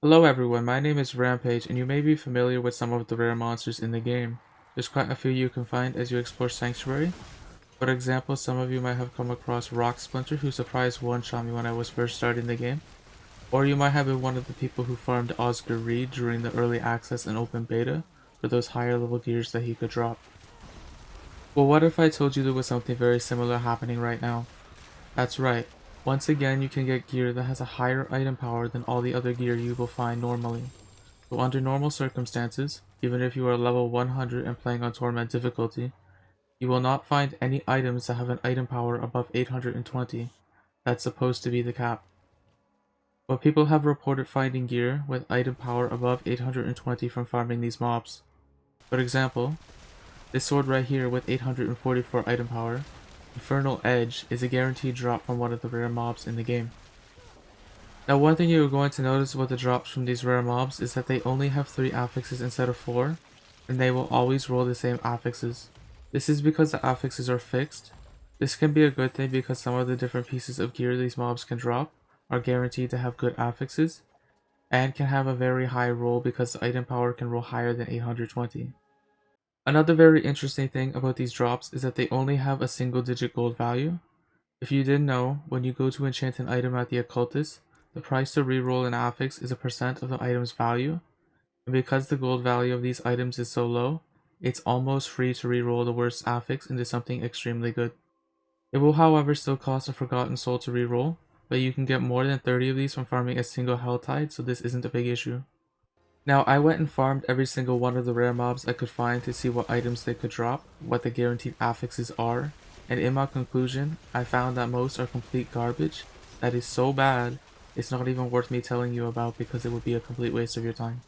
Hello everyone, my name is Rampage and you may be familiar with some of the rare monsters in the game. There's quite a few you can find as you explore Sanctuary. For example, some of you might have come across Rock Splinter who surprised one-shot me when I was first starting the game. Or you might have been one of the people who farmed Oscar Reed during the early access and open beta for those higher level gears that he could drop. Well, what if I told you there was something very similar happening right now? That's right. Once again, you can get gear that has a higher item power than all the other gear you will find normally. So under normal circumstances, even if you are level 100 and playing on Torment difficulty, you will not find any items that have an item power above 820. That's supposed to be the cap. But people have reported finding gear with item power above 820 from farming these mobs. For example, this sword right here with 844 item power, Infernal Edge, is a guaranteed drop from one of the rare mobs in the game. Now one thing you're going to notice with the drops from these rare mobs is that they only have 3 affixes instead of 4, and they will always roll the same affixes. This is because the affixes are fixed. This can be a good thing because some of the different pieces of gear these mobs can drop are guaranteed to have good affixes, and can have a very high roll because the item power can roll higher than 820. Another very interesting thing about these drops is that they only have a single digit gold value. If you didn't know, when you go to enchant an item at the occultist, the price to reroll an affix is a percent of the item's value, and because the gold value of these items is so low, it's almost free to reroll the worst affix into something extremely good. It will however still cost a forgotten soul to reroll, but you can get more than 30 of these from farming a single hell tide, so this isn't a big issue. Now I went and farmed every single one of the rare mobs I could find to see what items they could drop, what the guaranteed affixes are, and in my conclusion, I found that most are complete garbage that is so bad, it's not even worth me telling you about because it would be a complete waste of your time.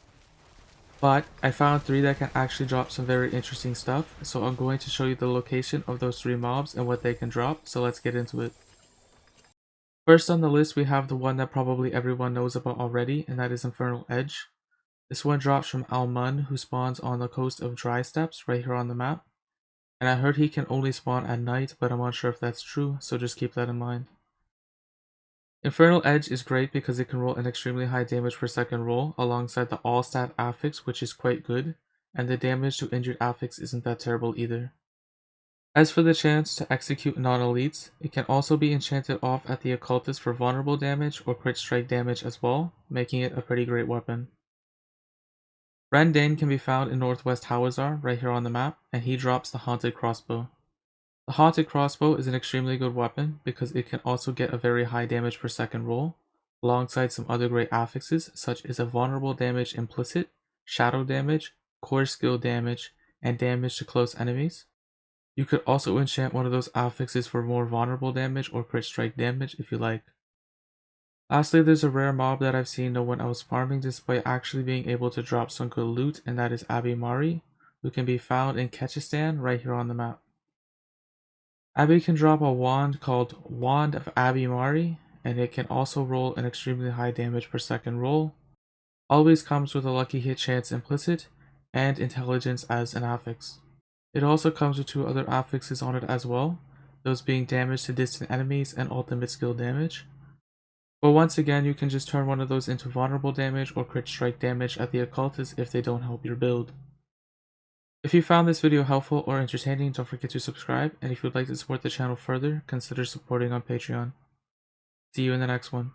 But I found 3 that can actually drop some very interesting stuff, so I'm going to show you the location of those 3 mobs and what they can drop, so let's get into it. First on the list we have the one that probably everyone knows about already, and that is Infernal Edge. This one drops from Al-Mun, who spawns on the coast of Dry Steppes right here on the map. And I heard he can only spawn at night, but I'm unsure if that's true, so just keep that in mind. Infernal Edge is great because it can roll an extremely high damage per second roll alongside the all-stat affix, which is quite good, and the damage to injured affix isn't that terrible either. As for the chance to execute non-elites, it can also be enchanted off at the occultist for vulnerable damage or crit strike damage as well, making it a pretty great weapon. Rendane can be found in Northwest Hawazar, right here on the map, and he drops the Haunted Crossbow. The Haunted Crossbow is an extremely good weapon because it can also get a very high damage per second roll, alongside some other great affixes such as a vulnerable damage implicit, shadow damage, core skill damage, and damage to close enemies. You could also enchant one of those affixes for more vulnerable damage or crit strike damage if you like. Lastly, there's a rare mob that I've seen know when I was farming despite actually being able to drop some good loot, and that is Abe-Mari, who can be found in Kechistan right here on the map. Abby can drop a wand called Wand of Abe-Mari, and it can also roll an extremely high damage per second roll. Always comes with a lucky hit chance implicit, and intelligence as an affix. It also comes with 2 other affixes on it as well, those being damage to distant enemies and ultimate skill damage. But once again, you can just turn one of those into vulnerable damage or crit strike damage at the occultist if they don't help your build. If you found this video helpful or entertaining, don't forget to subscribe, and if you'd like to support the channel further, consider supporting on Patreon. See you in the next one.